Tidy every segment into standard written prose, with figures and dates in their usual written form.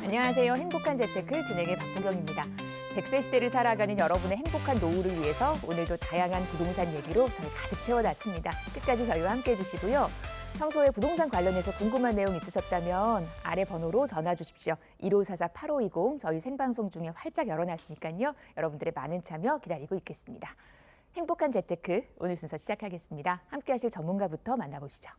안녕하세요. 행복한 재테크 진행의 박보경입니다. 100세 시대를 살아가는 여러분의 행복한 노후를 위해서 오늘도 다양한 부동산 얘기로 저희 가득 채워놨습니다. 끝까지 저희와 함께해 주시고요. 평소에 부동산 관련해서 궁금한 내용 있으셨다면 아래 번호로 전화 주십시오. 1544-8520 저희 생방송 중에 활짝 열어놨으니까요. 여러분들의 많은 참여 기다리고 있겠습니다. 행복한 재테크 오늘 순서 시작하겠습니다. 함께하실 전문가부터 만나보시죠.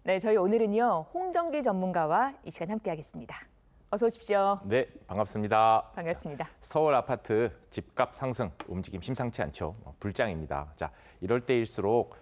네, 저희 오늘은요 홍정기 전문가와 이 시간 함께하겠습니다. 어서 오십시오. 네, 반갑습니다. 반갑습니다. 서울 아파트 집값 상승 움직임 심상치 않죠. 불장입니다. 자, 이럴 때일수록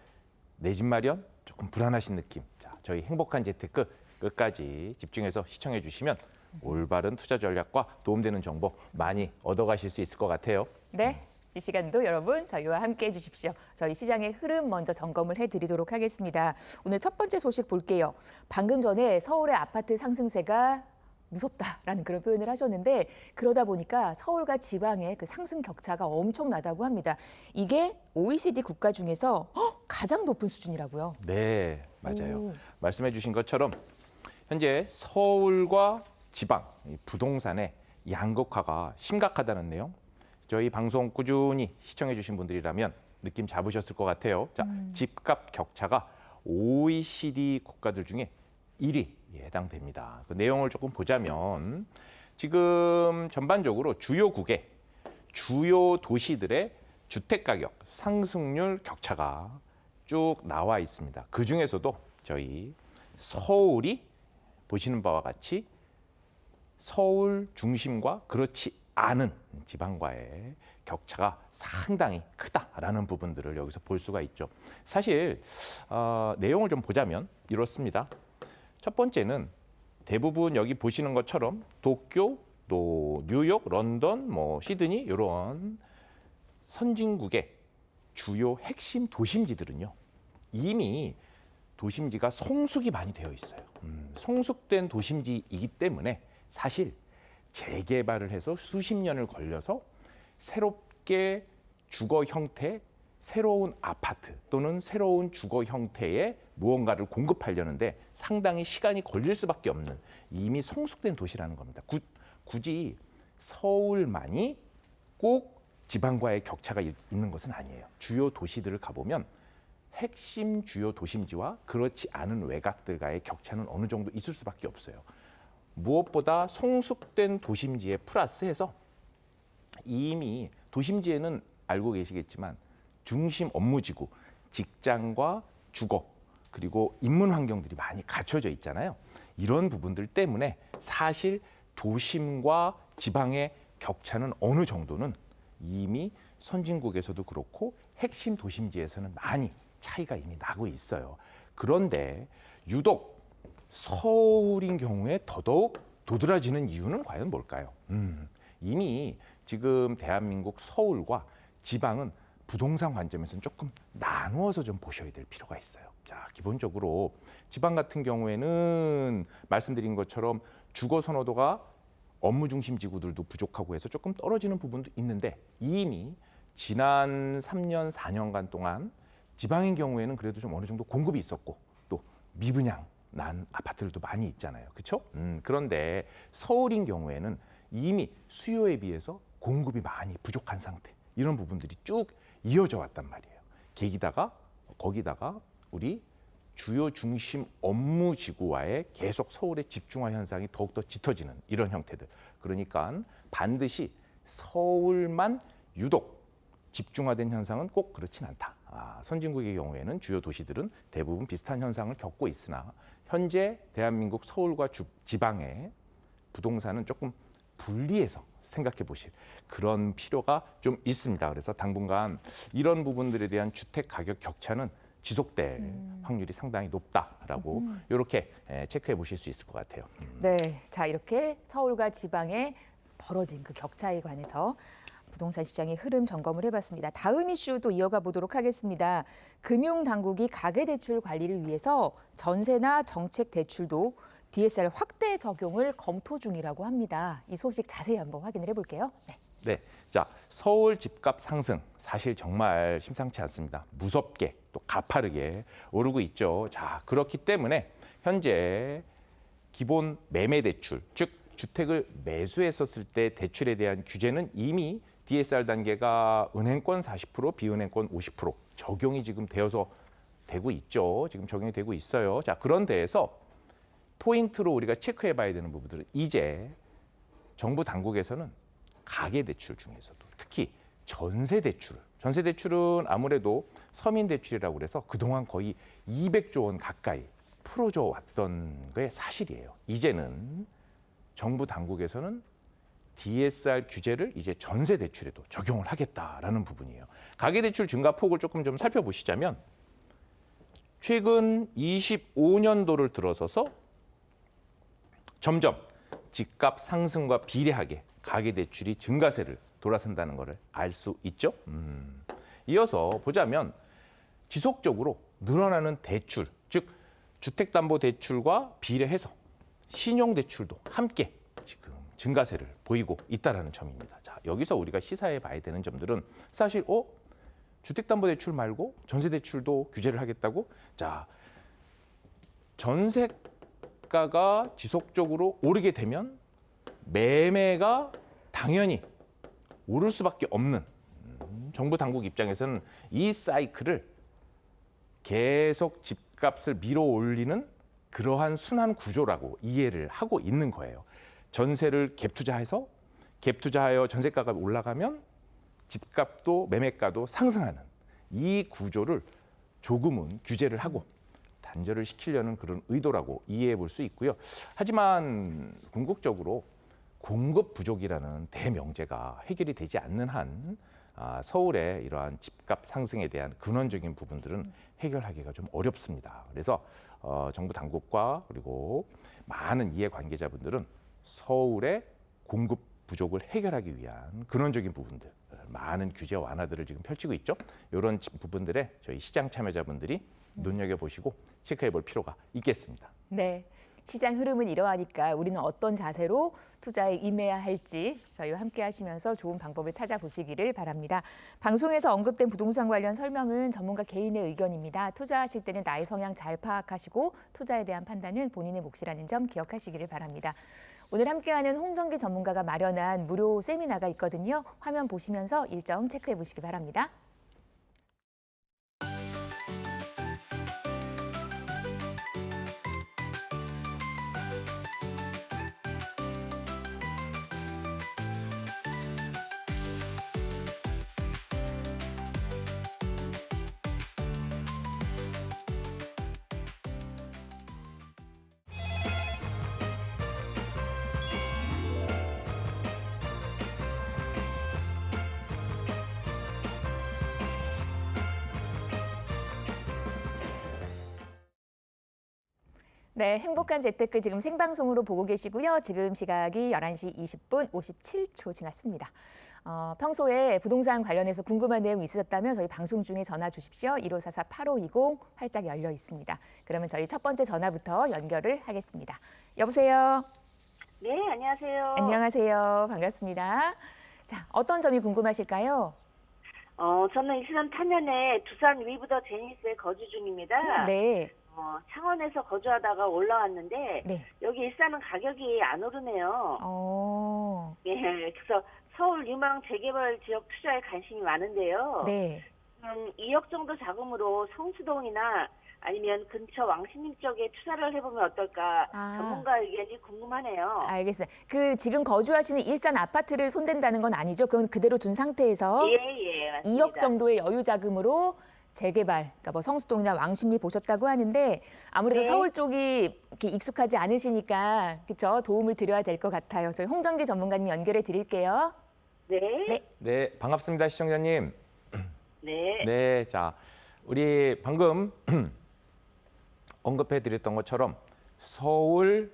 내 집 마련 조금 불안하신 느낌. 자, 저희 행복한 재테크 끝까지 집중해서 시청해 주시면 올바른 투자 전략과 도움되는 정보 많이 얻어가실 수 있을 것 같아요. 네. 이 시간도 여러분 저희와 함께해 주십시오. 저희 시장의 흐름 먼저 점검을 해드리도록 하겠습니다. 오늘 첫 번째 소식 볼게요. 방금 전에 서울의 아파트 상승세가 무섭다라는 그런 표현을 하셨는데 그러다 보니까 서울과 지방의 그 상승 격차가 엄청나다고 합니다. 이게 OECD 국가 중에서 가장 높은 수준이라고요. 네, 맞아요. 말씀해 주신 것처럼 현재 서울과 지방 부동산의 양극화가 심각하다는 내용. 저희 방송 꾸준히 시청해 주신 분들이라면 느낌 잡으셨을 것 같아요. 자, 집값 격차가 OECD 국가들 중에 1위에 해당됩니다. 그 내용을 조금 보자면 지금 전반적으로 주요국의 주요 도시들의 주택가격 상승률 격차가 쭉 나와 있습니다. 그중에서도 저희 서울이 보시는 바와 같이 서울 중심과 그렇지 않은 지방과의 격차가 상당히 크다라는 부분들을 여기서 볼 수가 있죠. 사실 내용을 좀 보자면 이렇습니다. 첫 번째는 대부분 여기 보시는 것처럼 도쿄, 또 뉴욕, 런던, 시드니 이런 선진국의 주요 핵심 도심지들은요. 이미 도심지가 성숙이 많이 되어 있어요. 성숙된 도심지이기 때문에 사실 재개발을 해서 수십 년을 걸려서 새롭게 주거 형태, 새로운 아파트 또는 새로운 주거 형태의 무언가를 공급하려는데 상당히 시간이 걸릴 수밖에 없는 이미 성숙된 도시라는 겁니다. 굳이 서울만이 꼭 지방과의 격차가 있는 것은 아니에요. 주요 도시들을 가보면 핵심 주요 도심지와 그렇지 않은 외곽들과의 격차는 어느 정도 있을 수밖에 없어요. 무엇보다 성숙된 도심지에 플러스해서 이미 도심지에는 알고 계시겠지만 중심 업무지구, 직장과 주거, 그리고 인문 환경들이 많이 갖춰져 있잖아요. 이런 부분들 때문에 사실 도심과 지방의 격차는 어느 정도는 이미 선진국에서도 그렇고 핵심 도심지에서는 많이 차이가 이미 나고 있어요. 그런데 유독 서울인 경우에 더더욱 도드라지는 이유는 과연 뭘까요? 이미 지금 대한민국 서울과 지방은 부동산 관점에서는 조금 나누어서 좀 보셔야 될 필요가 있어요. 자, 기본적으로 지방 같은 경우에는 말씀드린 것처럼 주거 선호도가 업무 중심 지구들도 부족하고 해서 조금 떨어지는 부분도 있는데 이미 지난 3년, 4년간 동안 지방인 경우에는 그래도 좀 어느 정도 공급이 있었고 또 미분양 난 아파트들도 많이 있잖아요. 그렇죠? 그런데 서울인 경우에는 이미 수요에 비해서 공급이 많이 부족한 상태. 이런 부분들이 쭉 이어져 왔단 말이에요. 거기다가 우리 주요 중심 업무 지구와의 계속 서울의 집중화 현상이 더욱더 짙어지는 이런 형태들. 그러니까 반드시 서울만 유독 집중화된 현상은 꼭 그렇진 않다. 선진국의 경우에는 주요 도시들은 대부분 비슷한 현상을 겪고 있으나 현재 대한민국 서울과 지방의 부동산은 조금 분리해서 생각해 보실 그런 필요가 좀 있습니다. 그래서 당분간 이런 부분들에 대한 주택 가격 격차는 지속될 확률이 상당히 높다라고 이렇게 체크해 보실 수 있을 것 같아요. 네, 자 이렇게 서울과 지방의 벌어진 그 격차에 관해서 부동산 시장의 흐름 점검을 해봤습니다. 다음 이슈 또 이어가 보도록 하겠습니다. 금융당국이 가계대출 관리를 위해서 전세나 정책 대출도 DSR 확대 적용을 검토 중이라고 합니다. 이 소식 자세히 한번 확인을 해볼게요. 네. 네, 자 서울 집값 상승 사실 정말 심상치 않습니다. 무섭게 또 가파르게 오르고 있죠. 자 그렇기 때문에 현재 기본 매매 대출, 즉 주택을 매수했었을 때 대출에 대한 규제는 이미 DSR 단계가 은행권 40%, 비은행권 50% 적용이 지금 되고 있죠. 지금 적용이 되고 있어요. 자 그런 데에서 포인트로 우리가 체크해 봐야 되는 부분들은 이제 정부 당국에서는 가계 대출 중에서도 특히 전세 대출은 아무래도 서민 대출이라고 그래서 그동안 거의 200조 원 가까이 풀어줘 왔던 게 사실이에요. 이제는 정부 당국에서는 DSR 규제를 이제 전세 대출에도 적용을 하겠다라는 부분이에요. 가계 대출 증가 폭을 조금 좀 살펴보시자면 최근 25년도를 들어서서 점점 집값 상승과 비례하게 가계 대출이 증가세를 돌아선다는 것을 알 수 있죠. 이어서 보자면 지속적으로 늘어나는 대출, 즉 주택담보대출과 비례해서 신용대출도 함께 지금 증가세를 보이고 있다는 점입니다. 자, 여기서 우리가 시사해 봐야 되는 점들은 사실 주택담보대출 말고 전세대출도 규제를 하겠다고? 자, 전세가가 지속적으로 오르게 되면 매매가 당연히 오를 수밖에 없는 정부 당국 입장에서는 이 사이클을 계속 집값을 밀어 올리는 그러한 순환 구조라고 이해를 하고 있는 거예요. 전세를 갭 투자하여 전세가가 올라가면 집값도 매매가도 상승하는 이 구조를 조금은 규제를 하고 단절을 시키려는 그런 의도라고 이해해 볼 수 있고요. 하지만 궁극적으로 공급 부족이라는 대명제가 해결이 되지 않는 한 서울의 이러한 집값 상승에 대한 근원적인 부분들은 해결하기가 좀 어렵습니다. 그래서 정부 당국과 그리고 많은 이해관계자분들은 서울의 공급 부족을 해결하기 위한 근원적인 부분들, 많은 규제 완화들을 지금 펼치고 있죠. 이런 부분들에 저희 시장 참여자분들이 눈여겨보시고 체크해 볼 필요가 있겠습니다. 네. 시장 흐름은 이러하니까 우리는 어떤 자세로 투자에 임해야 할지 저희와 함께 하시면서 좋은 방법을 찾아보시기를 바랍니다. 방송에서 언급된 부동산 관련 설명은 전문가 개인의 의견입니다. 투자하실 때는 나의 성향 잘 파악하시고 투자에 대한 판단은 본인의 몫이라는 점 기억하시기를 바랍니다. 오늘 함께하는 홍정기 전문가가 마련한 무료 세미나가 있거든요. 화면 보시면서 일정 체크해 보시기 바랍니다. 네, 행복한 재테크 지금 생방송으로 보고 계시고요. 지금 시각이 11시 20분 57초 지났습니다. 평소에 부동산 관련해서 궁금한 내용 있으셨다면 저희 방송 중에 전화 주십시오. 1544-8520 활짝 열려 있습니다. 그러면 저희 첫 번째 전화부터 연결을 하겠습니다. 여보세요? 네, 안녕하세요. 안녕하세요. 반갑습니다. 자, 어떤 점이 궁금하실까요? 저는 2008년에 두산 위브더 제니스에 거주 중입니다. 네. 창원에서 거주하다가 올라왔는데 네. 여기 일산은 가격이 안 오르네요. 네, 그래서 서울 유망 재개발 지역 투자에 관심이 많은데요. 네. 2억 정도 자금으로 성수동이나 아니면 근처 왕십리 쪽에 투자를 해보면 어떨까 전문가 의견이 궁금하네요. 알겠어요. 지금 거주하시는 일산 아파트를 손댄다는 건 아니죠? 그건 그대로 둔 상태에서 예, 맞습니다. 2억 정도의 여유 자금으로 재개발, 그러니까 뭐 성수동이나 왕십리 보셨다고 하는데 아무래도 네. 서울 쪽이 이렇게 익숙하지 않으시니까 그렇죠? 도움을 드려야 될 것 같아요. 저희 홍정기 전문가님 연결해 드릴게요. 네. 네, 반갑습니다, 시청자님. 네. 네, 자, 우리 방금 언급해드렸던 것처럼 서울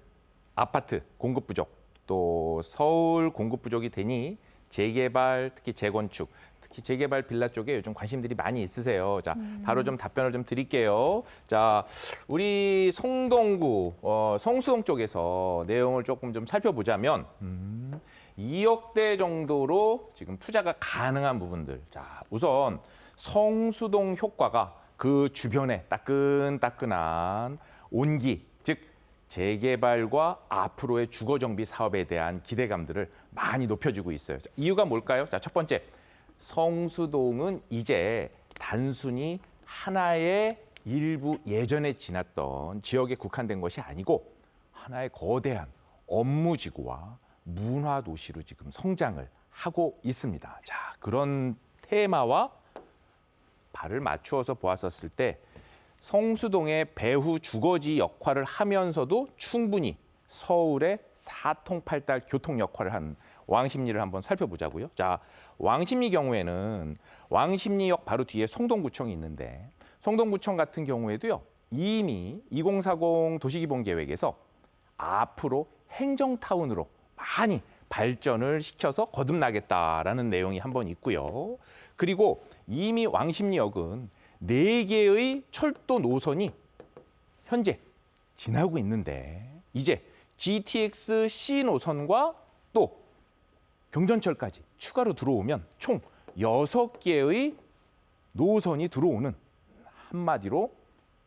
아파트 공급 부족, 또 서울 공급 부족이 되니 재개발, 특히 재건축, 특히 재개발 빌라 쪽에 요즘 관심들이 많이 있으세요. 자, 바로 좀 답변을 좀 드릴게요. 자, 우리 성동구, 성수동 쪽에서 내용을 조금 좀 살펴보자면 2억대 정도로 지금 투자가 가능한 부분들. 자, 우선 성수동 효과가 그 주변에 따끈따끈한 온기, 즉 재개발과 앞으로의 주거정비 사업에 대한 기대감들을 많이 높여주고 있어요. 자, 이유가 뭘까요? 자, 첫 번째, 성수동은 이제 단순히 하나의 일부 예전에 지났던 지역에 국한된 것이 아니고 하나의 거대한 업무지구와 문화도시로 지금 성장을 하고 있습니다. 자, 그런 테마와 발을 맞추어서 보았었을 때 성수동의 배후 주거지 역할을 하면서도 충분히 서울의 사통팔달 교통 역할을 한 왕십리를 한번 살펴보자고요. 자, 왕십리 경우에는 왕십리역 바로 뒤에 성동구청이 있는데 성동구청 같은 경우에도요. 이미 2040 도시기본계획에서 앞으로 행정타운으로 많이 발전을 시켜서 거듭나겠다라는 내용이 한번 있고요. 그리고 이미 왕십리역은 4개의 철도 노선이 현재 지나고 있는데 이제 GTX C 노선과 또 경전철까지 추가로 들어오면 총 6개의 노선이 들어오는 한마디로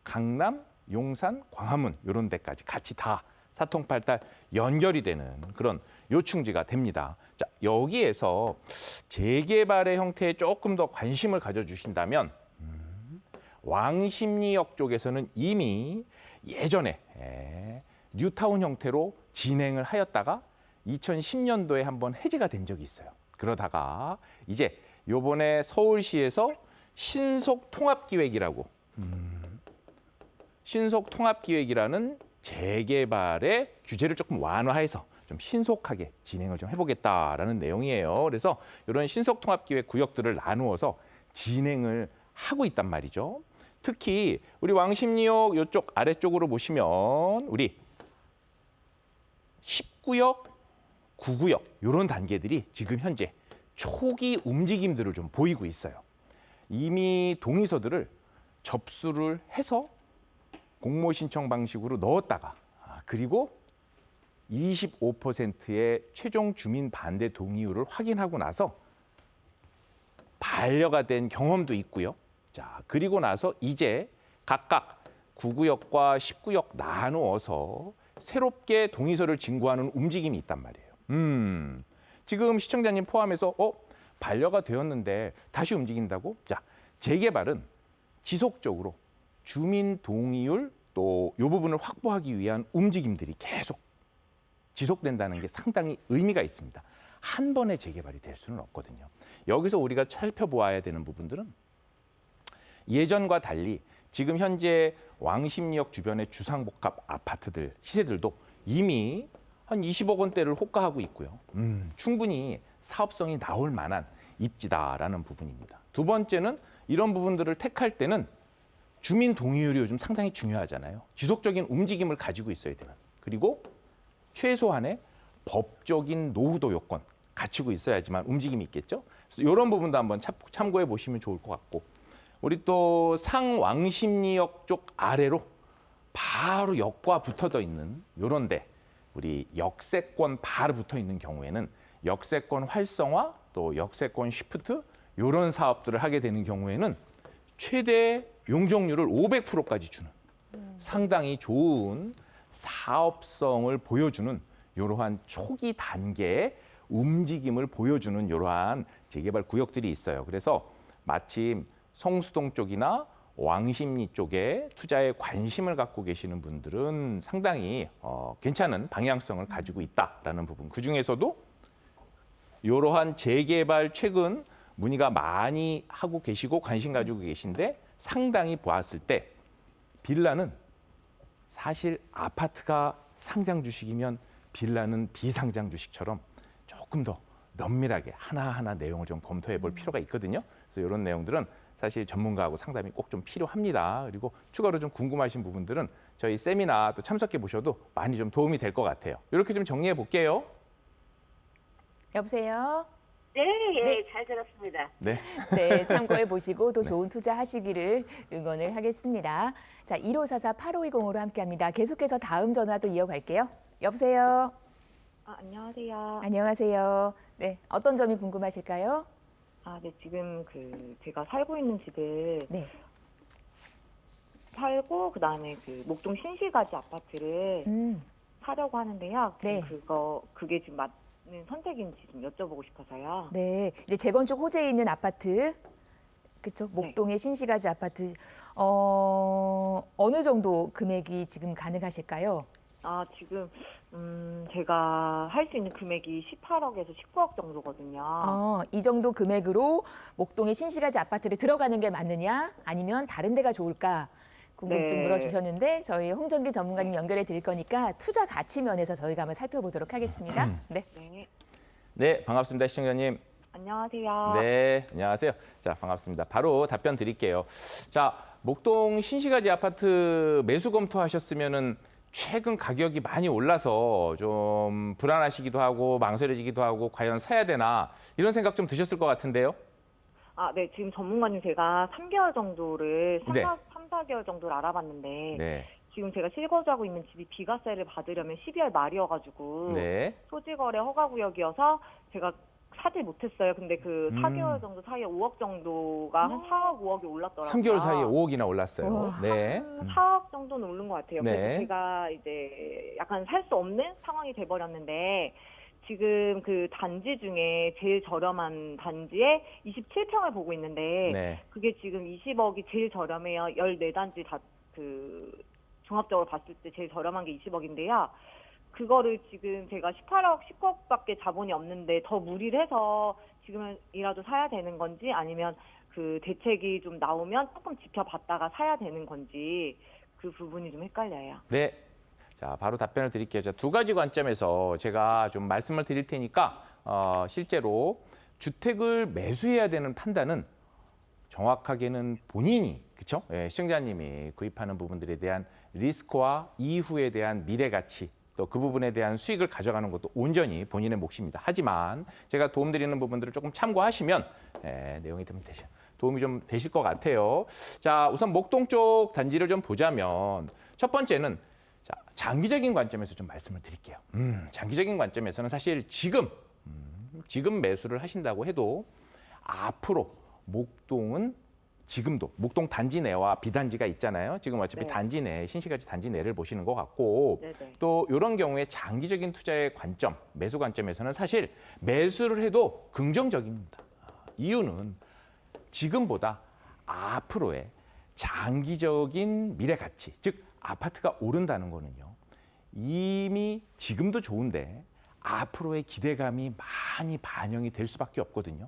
강남, 용산, 광화문 이런 데까지 같이 다 사통팔달 연결이 되는 그런 요충지가 됩니다. 자, 여기에서 재개발의 형태에 조금 더 관심을 가져주신다면 왕십리역 쪽에서는 이미 예전에 뉴타운 형태로 진행을 하였다가 2010년도에 한번 해제가 된 적이 있어요. 그러다가 이제 요번에 서울시에서 신속통합기획이라고 신속통합기획이라는 재개발의 규제를 조금 완화해서 좀 신속하게 진행을 좀 해보겠다라는 내용이에요. 그래서 이런 신속통합기획 구역들을 나누어서 진행을 하고 있단 말이죠. 특히 우리 왕십리역 이쪽 아래쪽으로 보시면 우리 10구역, 9구역 이런 단계들이 지금 현재 초기 움직임들을 좀 보이고 있어요. 이미 동의서들을 접수를 해서 공모 신청 방식으로 넣었다가 그리고 25%의 최종 주민 반대 동의율을 확인하고 나서 반려가 된 경험도 있고요. 자, 그리고 나서 이제 각각 9구역과 10구역 나누어서 새롭게 동의서를 진구하는 움직임이 있단 말이에요. 지금 시청자님 포함해서 반려가 되었는데 다시 움직인다고? 자, 재개발은 지속적으로 주민 동의율 또 이 부분을 확보하기 위한 움직임들이 계속 지속된다는 게 상당히 의미가 있습니다. 한 번에 재개발이 될 수는 없거든요. 여기서 우리가 살펴보아야 되는 부분들은 예전과 달리 지금 현재 왕십리역 주변의 주상복합 아파트들, 시세들도 이미 한 20억 원대를 호가하고 있고요. 충분히 사업성이 나올 만한 입지다라는 부분입니다. 두 번째는 이런 부분들을 택할 때는 주민 동의율이 요즘 상당히 중요하잖아요. 지속적인 움직임을 가지고 있어야 되는. 그리고 최소한의 법적인 노후도 요건 갖추고 있어야지만 움직임이 있겠죠. 그래서 이런 부분도 한번 참고해 보시면 좋을 것 같고 우리 또 상왕십리역 쪽 아래로 바로 역과 붙어져 있는 이런 데 우리 역세권 바로 붙어 있는 경우에는 역세권 활성화 또 역세권 시프트 이런 사업들을 하게 되는 경우에는 최대 용적률을 500%까지 주는 상당히 좋은 사업성을 보여주는 이러한 초기 단계의 움직임을 보여주는 이러한 재개발 구역들이 있어요. 그래서 마침 성수동 쪽이나 왕십리 쪽에 투자에 관심을 갖고 계시는 분들은 상당히 괜찮은 방향성을 가지고 있다라는 부분. 그중에서도 이러한 재개발 최근 문의가 많이 하고 계시고 관심 가지고 계신데 상당히 보았을 때 빌라는 사실 아파트가 상장 주식이면 빌라는 비상장 주식처럼 조금 더 면밀하게 하나하나 내용을 좀 검토해 볼 필요가 있거든요. 그래서 이런 내용들은 사실 전문가하고 상담이 꼭 좀 필요합니다. 그리고 추가로 좀 궁금하신 부분들은 저희 세미나 또 참석해 보셔도 많이 좀 도움이 될 것 같아요. 이렇게 좀 정리해 볼게요. 여보세요? 네, 예, 네. 잘 들었습니다. 네. 네, 참고해 보시고 또 네. 좋은 투자하시기를 응원을 하겠습니다. 자, 1544-8520으로 함께합니다. 계속해서 다음 전화도 이어갈게요. 여보세요. 안녕하세요. 안녕하세요. 네, 어떤 점이 궁금하실까요? 네, 지금 제가 살고 있는 집을 네. 팔고 그다음에 목동 신시가지 아파트를 사려고 하는데요. 네. 그게 지금 맞는 선택인지 좀 여쭤보고 싶어서요. 네, 이제 재건축 호재에 있는 아파트, 그쪽 목동의 신시가지 아파트, 어느 정도 금액이 지금 가능하실까요? 지금 제가 할 수 있는 금액이 18억에서 19억 정도거든요. 이 정도 금액으로 목동의 신시가지 아파트를 들어가는 게 맞느냐, 아니면 다른 데가 좋을까? 궁금증 네. 물어주셨는데 저희 홍정기 전문가님 연결해 드릴 거니까 투자 가치 면에서 저희가 한번 살펴보도록 하겠습니다. 네. 네. 네, 반갑습니다, 시청자님. 안녕하세요. 네, 안녕하세요. 자, 반갑습니다. 바로 답변 드릴게요. 자, 목동 신시가지 아파트 매수 검토하셨으면은 최근 가격이 많이 올라서 좀 불안하시기도 하고 망설여지기도 하고 과연 사야 되나 이런 생각 좀 드셨을 것 같은데요. 네, 지금 전문가님 제가 3개월 정도를, 네. 3, 4개월 정도를 알아봤는데, 네, 지금 제가 실거주하고 있는 집이 비과세를 받으려면 12월 말이어가지고, 네, 토지거래 허가구역이어서 제가 사질 못했어요. 근데 4개월 정도 사이에 5억 정도가 한 4억, 5억이 올랐더라고요. 3개월 사이에 5억이나 올랐어요. 우와. 네, 한 4억 정도는 오른 것 같아요. 네. 그래서 제가 이제 약간 살 수 없는 상황이 돼버렸는데, 지금 단지 중에 제일 저렴한 단지에 27평을 보고 있는데, 네, 그게 지금 20억이 제일 저렴해요. 14단지 다 종합적으로 봤을 때 제일 저렴한 게 20억인데요. 그거를 지금 제가 18억, 19억밖에 자본이 없는데 더 무리를 해서 지금이라도 사야 되는 건지, 아니면 대책이 좀 나오면 조금 지켜봤다가 사야 되는 건지, 그 부분이 좀 헷갈려요. 네. 자, 바로 답변을 드릴게요. 자, 두 가지 관점에서 제가 좀 말씀을 드릴 테니까 실제로 주택을 매수해야 되는 판단은 정확하게는 본인이, 그렇죠? 예, 시청자님이 구입하는 부분들에 대한 리스크와 이후에 대한 미래 가치, 또 그 부분에 대한 수익을 가져가는 것도 온전히 본인의 몫입니다. 하지만 제가 도움드리는 부분들을 조금 참고하시면 내용이 좀 도움이 좀 되실 것 같아요. 자, 우선 목동 쪽 단지를 좀 보자면 첫 번째는 자, 장기적인 관점에서 좀 말씀을 드릴게요. 장기적인 관점에서는 사실 지금 매수를 하신다고 해도 앞으로 목동은 지금도 목동 단지 내와 비단지가 있잖아요. 지금 어차피 네. 단지 내, 신시가지 단지 내를 보시는 것 같고 네네. 또 이런 경우에 장기적인 투자의 관점, 매수 관점에서는 사실 매수를 해도 긍정적입니다. 이유는 지금보다 앞으로의 장기적인 미래 가치, 즉 아파트가 오른다는 거는요. 이미 지금도 좋은데 앞으로의 기대감이 많이 반영이 될 수밖에 없거든요.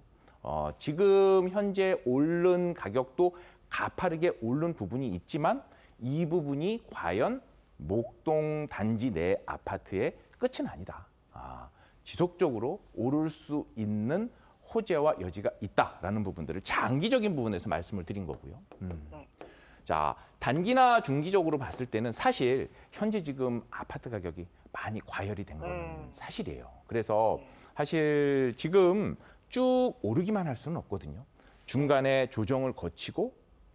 지금 현재 오른 가격도 가파르게 오른 부분이 있지만 이 부분이 과연 목동 단지 내 아파트의 끝은 아니다. 지속적으로 오를 수 있는 호재와 여지가 있다라는 부분들을 장기적인 부분에서 말씀을 드린 거고요. 네. 자, 단기나 중기적으로 봤을 때는 사실 현재 지금 아파트 가격이 많이 과열이 된 거는 사실이에요. 그래서 사실 지금 쭉 오르기만 할 수는 없거든요. 중간에 조정을 거치고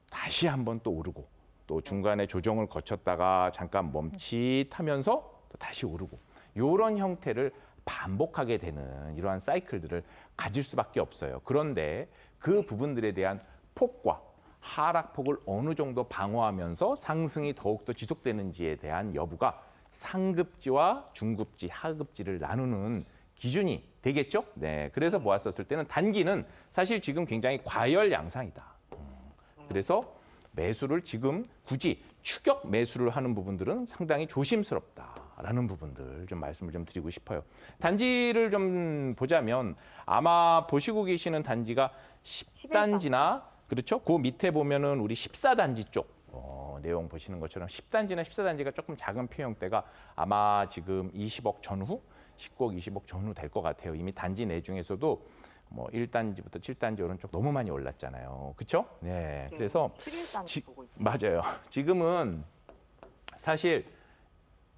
다시 한번 또 오르고 또 중간에 조정을 거쳤다가 잠깐 멈칫하면서 또 다시 오르고 이런 형태를 반복하게 되는 이러한 사이클들을 가질 수밖에 없어요. 그런데 그 부분들에 대한 폭과 하락폭을 어느 정도 방어하면서 상승이 더욱더 지속되는지에 대한 여부가 상급지와 중급지, 하급지를 나누는 기준이 되겠죠? 네, 그래서 보았었을 때는 단기는 사실 지금 굉장히 과열 양상이다. 그래서 매수를 지금 굳이 추격 매수를 하는 부분들은 상당히 조심스럽다라는 부분들 좀 말씀을 좀 드리고 싶어요. 단지를 좀 보자면 아마 보시고 계시는 단지가 10단지나 그렇죠? 그 밑에 보면은 우리 14단지 쪽 내용 보시는 것처럼 10단지나 14단지가 조금 작은 평형대가 아마 지금 20억 전후, 19억, 20억 전후 될 것 같아요. 이미 단지 내 중에서도 뭐 1단지부터 7단지 오른쪽 너무 많이 올랐잖아요. 그렇죠? 네. 그래서 11단지 보고 있어요. 맞아요. 지금은 사실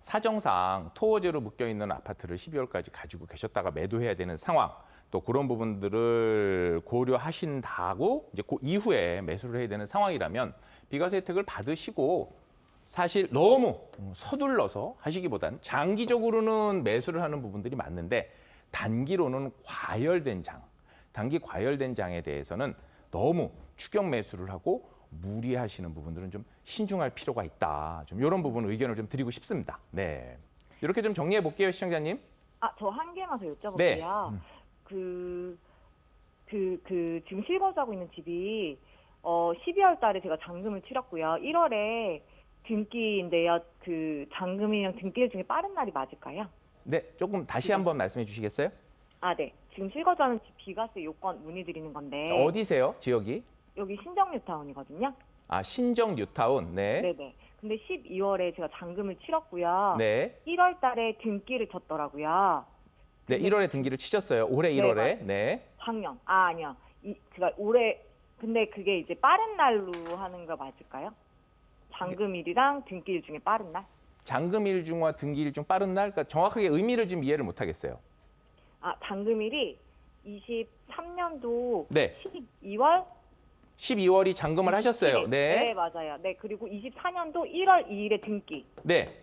사정상 토호제로 묶여 있는 아파트를 12월까지 가지고 계셨다가 매도해야 되는 상황, 또 그런 부분들을 고려하신다고 이제 그 이후에 매수를 해야 되는 상황이라면 비과세 혜택을 받으시고 사실 너무 서둘러서 하시기보다는 장기적으로는 매수를 하는 부분들이 맞는데 단기로는 과열된 장, 단기 과열된 장에 대해서는 너무 추격 매수를 하고 무리하시는 부분들은 좀 신중할 필요가 있다. 좀 이런 부분 의견을 좀 드리고 싶습니다. 네, 이렇게 좀 정리해 볼게요, 시청자님. 저 한 개만 더 여쭤볼게요. 네. 지금 실거주하고 있는 집이 12월 달에 제가 잔금을 치렀고요. 1월에 등기인데요. 그 잔금이랑 등기일 중에 빠른 날이 맞을까요? 네, 조금 다시 한번 말씀해 주시겠어요? 네. 지금 실거주하는 집 비과세 요건 문의드리는 건데 어디세요, 지역이? 여기 신정뉴타운이거든요. 신정 뉴타운. 네. 네네. 근데 12월에 제가 잔금을 치렀고요. 네. 1월 달에 등기를 쳤더라고요. 네, 1월에 등기를 치셨어요. 올해 1월에. 네. 작년. 아니요. 제가 올해 근데 그게 이제 빠른 날로 하는 거 맞을까요? 잔금일이랑 등기일 중에 빠른 날? 잔금일 중과 등기일 중 빠른 날? 그러니까 정확하게 의미를 좀 이해를 못 하겠어요. 잔금일이 23년도 네. 12월 12월이 잔금을 하셨어요. 네, 네. 맞아요. 네, 그리고 24년도 1월 2일에 등기. 네.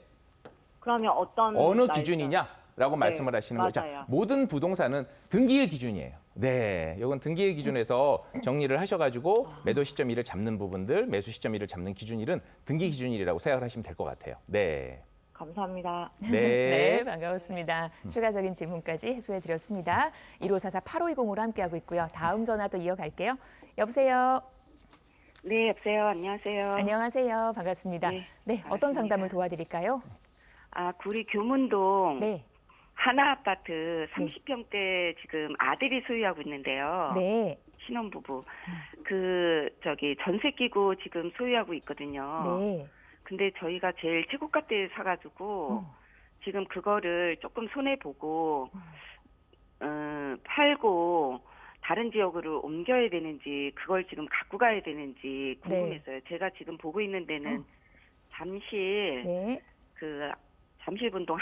그러면 어떤 어느 날짜? 기준이냐라고 말씀을 하시는 거죠. 맞아요. 모든 부동산은 등기일 기준이에요. 네, 이건 등기일 기준에서 정리를 하셔가지고 매도 시점일을 잡는 부분들, 매수 시점일을 잡는 기준일은 등기 기준일이라고 생각을 하시면 될 것 같아요. 네. 감사합니다. 네. 네, 반가웠습니다. 추가적인 질문까지 해소해 드렸습니다. 1544-8520으로 함께하고 있고요. 다음 전화 또 이어갈게요. 여보세요. 네, 여보세요. 안녕하세요. 안녕하세요. 반갑습니다. 네, 네, 어떤 반갑습니다. 상담을 도와드릴까요? 구리 교문동 네. 하나 아파트 30평대 지금 아들이 소유하고 있는데요. 네. 신혼부부. 전세 끼고 지금 소유하고 있거든요. 네. 근데 저희가 제일 최고가대에 사가지고 지금 그거를 조금 손해보고 팔고 다른 지역으로 옮겨야 되는지 그걸 지금 갖고 가야 되는지 궁금했어요. 제가 지금 보고 있는 데는 잠실 네. 잠실분동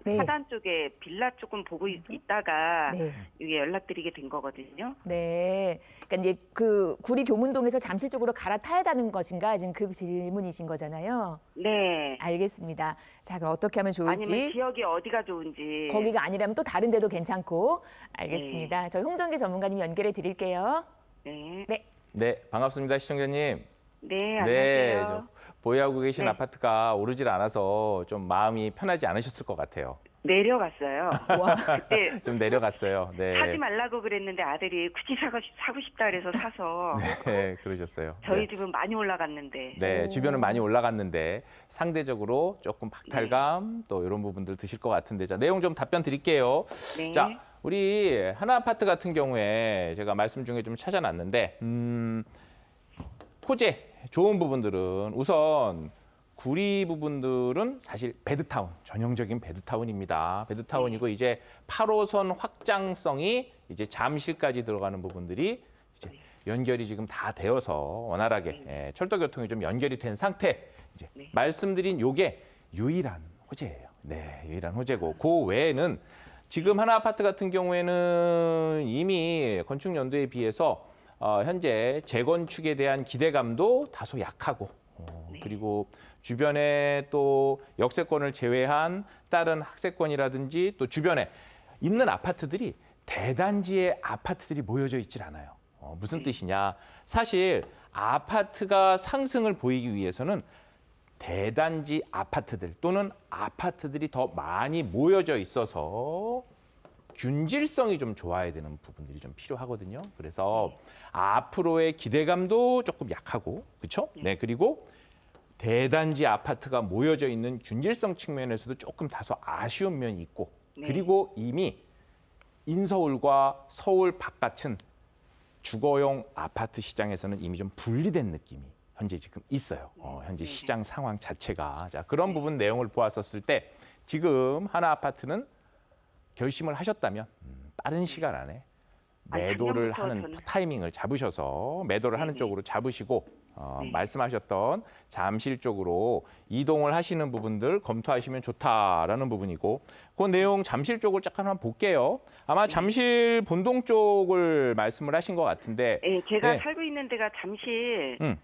네. 하단 쪽에 빌라 조금 보고 있다가 네. 이게 연락드리게 된 거거든요. 네. 그러니까 이제 그 구리 교문동에서 잠실 쪽으로 갈아타야 하는 것인가 지금 그 질문이신 거잖아요. 네. 알겠습니다. 자, 그럼 어떻게 하면 좋을지. 아니면 지역이 어디가 좋은지. 거기가 아니라면 또 다른 데도 괜찮고. 알겠습니다. 저희 홍정기 전문가님 연결해 드릴게요. 네. 네. 네, 반갑습니다, 시청자님. 네, 안녕하세요. 보유하고 계신 네. 아파트가 오르질 않아서 좀 마음이 편하지 않으셨을 것 같아요. 내려갔어요. 와. 그때 좀 내려갔어요. 네. 사지 말라고 그랬는데 아들이 굳이 사고 싶다 그래서 사서 네, 그러셨어요. 저희 네. 집은 많이 올라갔는데. 네, 주변은 많이 올라갔는데 상대적으로 조금 박탈감 또 이런 부분들 드실 것 같은데 자, 내용 좀 답변 드릴게요. 네. 자, 우리 하나 아파트 같은 경우에 제가 말씀 중에 좀 찾아놨는데 호재 좋은 부분들은 우선 구리 부분들은 사실 배드타운, 전형적인 배드타운입니다. 배드타운이고 이제 8호선 확장성이 이제 잠실까지 들어가는 부분들이 이제 연결이 지금 다 되어서 원활하게 철도교통이 좀 연결이 된 상태. 이제 말씀드린 요게 유일한 호재예요. 네, 유일한 호재고 그 외에는 지금 하나 아파트 같은 경우에는 이미 건축 연도에 비해서 현재 재건축에 대한 기대감도 다소 약하고 그리고 주변에 또 역세권을 제외한 다른 학세권이라든지 또 주변에 있는 아파트들이 대단지의 아파트들이 모여져 있질 않아요. 무슨 뜻이냐? 사실 아파트가 상승을 보이기 위해서는 대단지 아파트들 또는 아파트들이 더 많이 모여져 있어서 균질성이 좀 좋아야 되는 부분들이 좀 필요하거든요. 그래서 앞으로의 기대감도 조금 약하고, 그렇죠? 네, 그리고 대단지 아파트가 모여져 있는 균질성 측면에서도 조금 다소 아쉬운 면이 있고, 그리고 이미 인서울과 서울 바깥은 주거용 아파트 시장에서는 이미 좀 분리된 느낌이 현재 지금 있어요. 현재 시장 상황 자체가. 자, 그런 부분 내용을 보았었을 때 지금 하나 아파트는 결심을 하셨다면 빠른 시간 안에 매도를 하는 타이밍을 잡으셔서 매도를 하는 쪽으로 잡으시고 네. 말씀하셨던 잠실 쪽으로 이동을 하시는 부분들 검토하시면 좋다라는 부분이고 그 내용 잠실 쪽을 잠깐 한번 볼게요. 아마 잠실 본동 쪽을 말씀을 하신 것 같은데 네, 제가 네. 살고 있는 데가 잠실 음.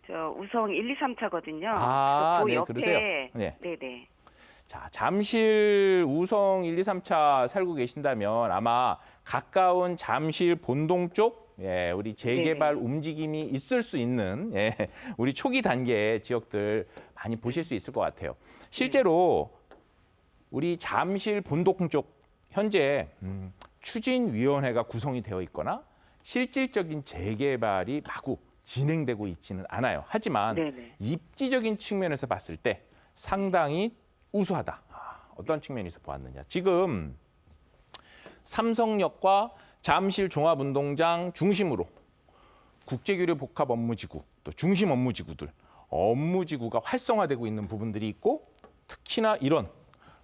저 우성 1, 2, 3차거든요. 아, 그 네, 옆에 그러세요? 네. 네네. 자, 잠실 우성 1, 2, 3차 살고 계신다면 아마 가까운 잠실 본동 쪽 예, 우리 재개발 움직임이 있을 수 있는 예, 우리 초기 단계의 지역들 많이 보실 수 있을 것 같아요. 실제로 우리 잠실 본동 쪽 현재 추진위원회가 구성이 되어 있거나 실질적인 재개발이 마구 진행되고 있지는 않아요. 하지만 네네. 입지적인 측면에서 봤을 때 상당히 우수하다. 어떤 측면에서 보았느냐. 지금 삼성역과 잠실 종합운동장 중심으로 국제교류 복합 업무지구, 또 중심 업무지구들, 업무지구가 활성화되고 있는 부분들이 있고 특히나 이런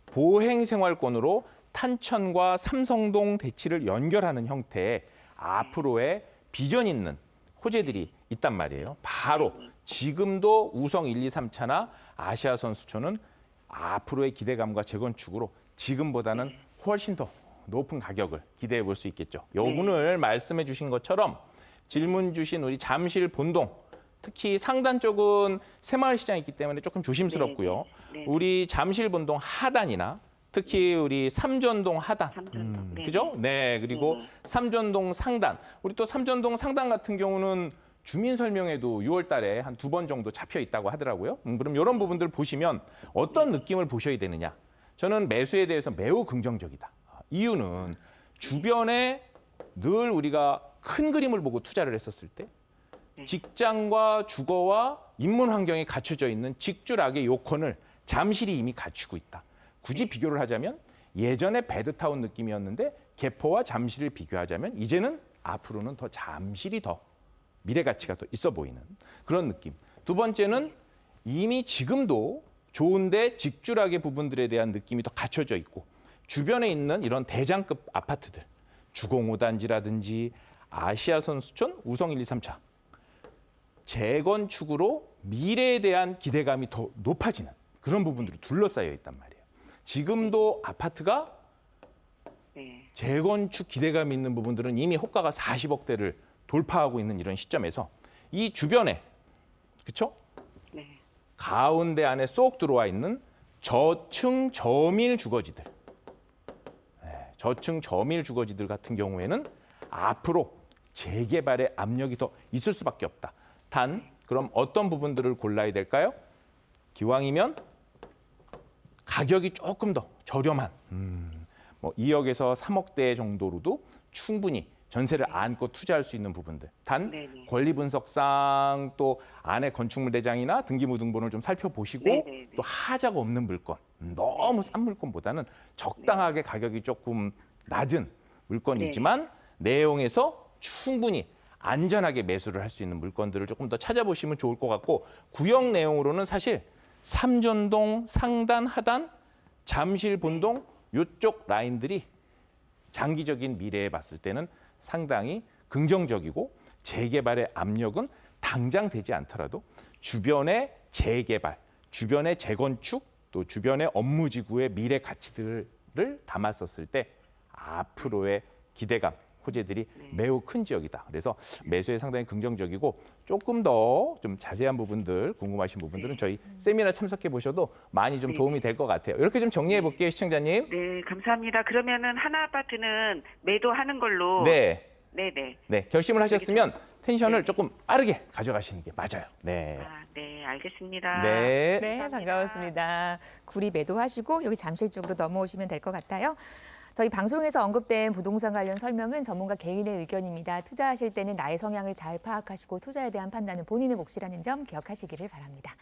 보행생활권으로 탄천과 삼성동 대치를 연결하는 형태의 앞으로의 비전 있는 호재들이 있단 말이에요. 바로 지금도 우성 1, 2, 3차나 아시아 선수촌은 앞으로의 기대감과 재건축으로 지금보다는 훨씬 더 높은 가격을 기대해 볼 수 있겠죠. 오늘 말씀해 주신 것처럼 질문 주신 우리 잠실 본동, 특히 상단 쪽은 새마을 시장이 있기 때문에 조금 조심스럽고요. 네. 우리 잠실 본동 하단이나 특히 우리 삼전동 하단, 삼전동. 네. 그죠? 네, 그리고 네. 삼전동 상단. 우리 또 삼전동 상단 같은 경우는 주민 설명회도 6월 달에 한 2번 정도 잡혀 있다고 하더라고요. 그럼 이런 부분들 보시면 어떤 느낌을 보셔야 되느냐? 저는 매수에 대해서 매우 긍정적이다. 이유는 주변에 늘 우리가 큰 그림을 보고 투자를 했었을 때 직장과 주거와 인문 환경이 갖춰져 있는 직주락의 요건을 잠실이 이미 갖추고 있다. 굳이 비교를 하자면 예전에 배드타운 느낌이었는데 개포와 잠실을 비교하자면 이제는 앞으로는 더 잠실이 더 미래 가치가 더 있어 보이는 그런 느낌. 두 번째는 이미 지금도 좋은데 직주락의 부분들에 대한 느낌이 더 갖춰져 있고 주변에 있는 이런 대장급 아파트들, 주공 5단지라든지 아시아 선수촌, 우성 1, 2, 3차 재건축으로 미래에 대한 기대감이 더 높아지는 그런 부분들이 둘러싸여 있단 말이에요. 지금도 아파트가 네. 재건축 기대감이 있는 부분들은 이미 호가가 40억대를 돌파하고 있는 이런 시점에서 이 주변에 그렇죠? 네. 가운데 안에 쏙 들어와 있는 저층 저밀 주거지들, 저층 저밀 주거지들 같은 경우에는 앞으로 재개발의 압력이 더 있을 수밖에 없다. 단 그럼 어떤 부분들을 골라야 될까요? 기왕이면 가격이 조금 더 저렴한 뭐 2억에서 3억대 정도로도 충분히 전세를 안고 투자할 수 있는 부분들. 단 네네. 권리 분석상 또 안에 건축물 대장이나 등기부 등본을 좀 살펴보시고 네네네. 또 하자가 없는 물건, 너무 싼 물건보다는 적당하게 가격이 조금 낮은 물건이지만 내용에서 충분히 안전하게 매수를 할 수 있는 물건들을 조금 더 찾아보시면 좋을 것 같고 구역 내용으로는 사실 삼전동, 상단, 하단, 잠실, 본동 이쪽 라인들이 장기적인 미래에 봤을 때는 상당히 긍정적이고 재개발의 압력은 당장 되지 않더라도 주변의 재개발, 주변의 재건축, 또 주변의 업무지구의 미래 가치들을 담았었을 때 앞으로의 기대감, 호재들이 매우 큰 지역이다. 그래서 매수에 상당히 긍정적이고 조금 더 좀 자세한 부분들, 궁금하신 부분들은 저희 세미나 참석해 보셔도 많이 좀 도움이 될 것 같아요. 이렇게 좀 정리해 볼게요, 시청자님. 네, 감사합니다. 그러면은 하나 아파트는 매도하는 걸로. 네. 네네. 네, 결심을 하셨으면 텐션을 조금 빠르게 가져가시는 게 맞아요. 네. 아, 네, 알겠습니다. 네. 네, 반가웠습니다. 구리 매도하시고 여기 잠실 쪽으로 넘어오시면 될 것 같아요. 저희 방송에서 언급된 부동산 관련 설명은 전문가 개인의 의견입니다. 투자하실 때는 나의 성향을 잘 파악하시고 투자에 대한 판단은 본인의 몫이라는 점 기억하시기를 바랍니다.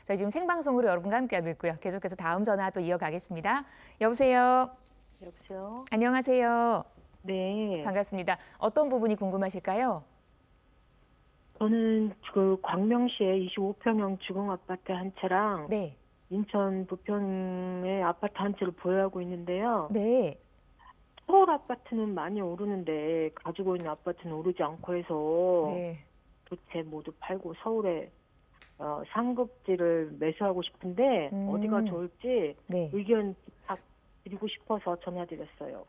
저희 지금 생방송으로 여러분과 함께하고 있고요. 계속해서 다음 전화 또 이어가겠습니다. 여보세요. 여보세요? 안녕하세요. 네. 반갑습니다. 어떤 부분이 궁금하실까요? 저는 그 광명시에 25평형 주공 아파트 한 채랑 네. 인천 부평의 아파트 한 채를 보유하고 있는데요. 네. 서울 아파트는 많이 오르는데 가지고 있는 아파트는 오르지 않고 해서 네. 두 채 모두 팔고 서울에 상급지를 매수하고 싶은데 어디가 좋을지 네. 의견 딱 드리고 싶어서 전화드렸어요.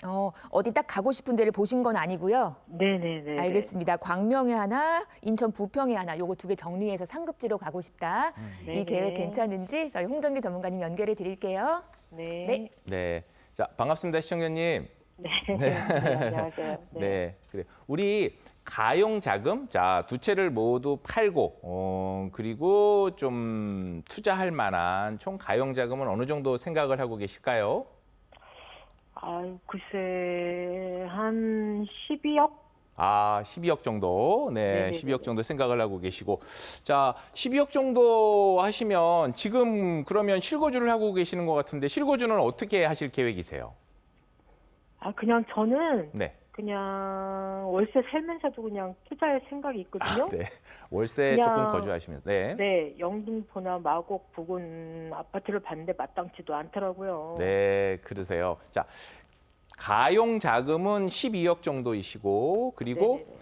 어디 딱 가고 싶은 데를 보신 건 아니고요. 네네네. 알겠습니다. 광명에 하나, 인천 부평에 하나, 요거 2개 정리해서 상급지로 가고 싶다. 이 네네. 계획 괜찮은지 저희 홍정기 전문가님 연결해 드릴게요. 네. 네. 네. 자, 반갑습니다, 시청자님. 네. 네, 안녕하세요. 네. 네. 그래. 우리 가용 자금, 자, 두 채를 모두 팔고, 그리고 좀 투자할 만한 총 가용 자금은 어느 정도 생각을 하고 계실까요? 글쎄 한 12억? 12억 정도. 네, 네네네네. 12억 정도 생각을 하고 계시고. 자, 12억 정도 하시면 지금 그러면 실거주를 하고 계시는 것 같은데 실거주는 어떻게 하실 계획이세요? 그냥 저는 네. 그냥 월세 살면서도 그냥 투자할 생각이 있거든요. 네. 월세 그냥- 조금 거주하시면. 네. 네, 영등포나 마곡 부근 아파트를 봤는데 마땅치도 않더라고요. 네, 그러세요. 자, 가용 자금은 12억 정도이시고 그리고 네네네.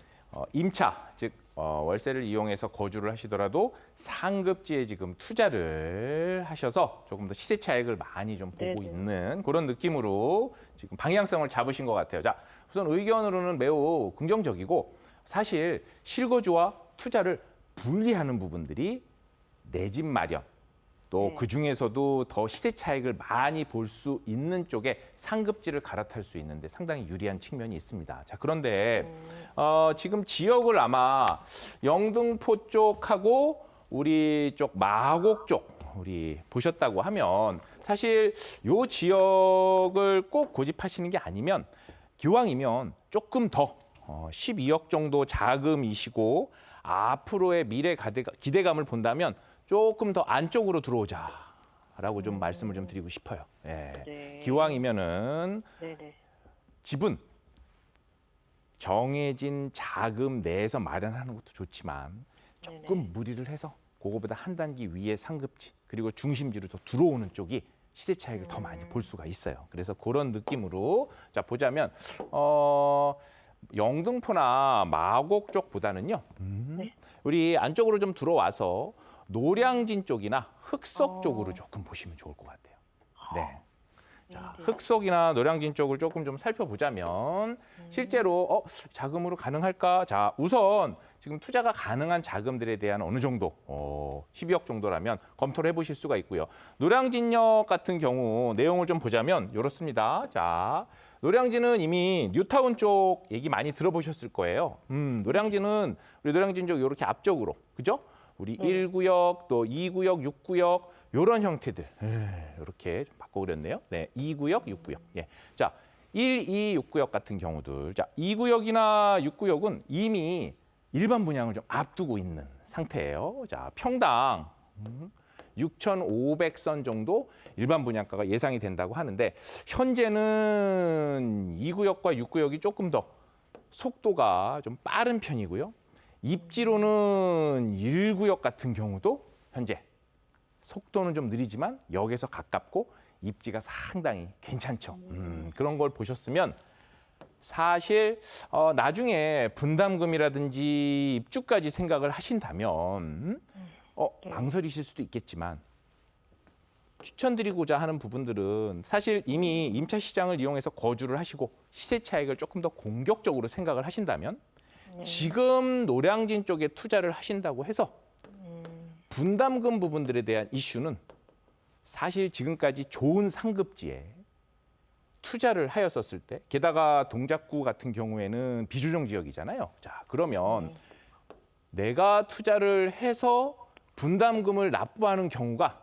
임차, 즉 월세를 이용해서 거주를 하시더라도 상급지에 지금 투자를 하셔서 조금 더 시세 차익을 많이 좀 보고 네네. 있는 그런 느낌으로 지금 방향성을 잡으신 것 같아요. 자, 우선 의견으로는 매우 긍정적이고 사실 실거주와 투자를 분리하는 부분들이 내 집 마련, 또 네. 그중에서도 더 시세 차익을 많이 볼 수 있는 쪽에 상급지를 갈아탈 수 있는데 상당히 유리한 측면이 있습니다. 자, 그런데 지금 지역을 아마 영등포 쪽하고 우리 쪽 마곡 쪽 우리 보셨다고 하면 사실 요 지역을 꼭 고집하시는 게 아니면 기왕이면 조금 더 12억 정도 자금이시고 앞으로의 미래 기대감을 본다면 조금 더 안쪽으로 들어오자라고 좀 말씀을 좀 드리고 싶어요. 예. 네. 기왕이면은 네네. 집은 정해진 자금 내에서 마련하는 것도 좋지만 조금 네네. 무리를 해서 그거보다 한 단계 위에 상급지 그리고 중심지로 더 들어오는 쪽이 시세 차익을 더 많이 볼 수가 있어요. 그래서 그런 느낌으로 자 보자면 영등포나 마곡 쪽보다는요. 네. 우리 안쪽으로 좀 들어와서 노량진 쪽이나 흑석 쪽으로 조금 보시면 좋을 것 같아요. 네. 자, 흑석이나 노량진 쪽을 조금 좀 살펴보자면 실제로 자금으로 가능할까? 자, 우선 지금 투자가 가능한 자금들에 대한 어느 정도 12억 정도라면 검토를 해보실 수가 있고요. 노량진역 같은 경우 내용을 좀 보자면 이렇습니다. 자, 노량진은 이미 뉴타운 쪽 얘기 많이 들어보셨을 거예요. 노량진은 우리 노량진 쪽 이렇게 앞쪽으로, 그죠? 우리 1구역, 또 2구역, 6구역 이런 형태들 이렇게 좀 바꿔그렸네요. 네, 2구역, 6구역. 예, 자 1, 2, 6구역 같은 경우들. 자 2구역이나 6구역은 이미 일반 분양을 좀 앞두고 있는 상태예요. 자 평당 6,500선 정도 일반 분양가가 예상이 된다고 하는데 현재는 2구역과 6구역이 조금 더 속도가 좀 빠른 편이고요. 입지로는 1구역 같은 경우도 현재 속도는 좀 느리지만 역에서 가깝고 입지가 상당히 괜찮죠. 그런 걸 보셨으면 사실 나중에 분담금이라든지 입주까지 생각을 하신다면 망설이실 수도 있겠지만 추천드리고자 하는 부분들은 사실 이미 임차 시장을 이용해서 거주를 하시고 시세 차익을 조금 더 공격적으로 생각을 하신다면 지금 노량진 쪽에 투자를 하신다고 해서 분담금 부분들에 대한 이슈는 사실 지금까지 좋은 상급지에 투자를 하였었을 때 게다가 동작구 같은 경우에는 비조정 지역이잖아요. 자, 그러면 내가 투자를 해서 분담금을 납부하는 경우가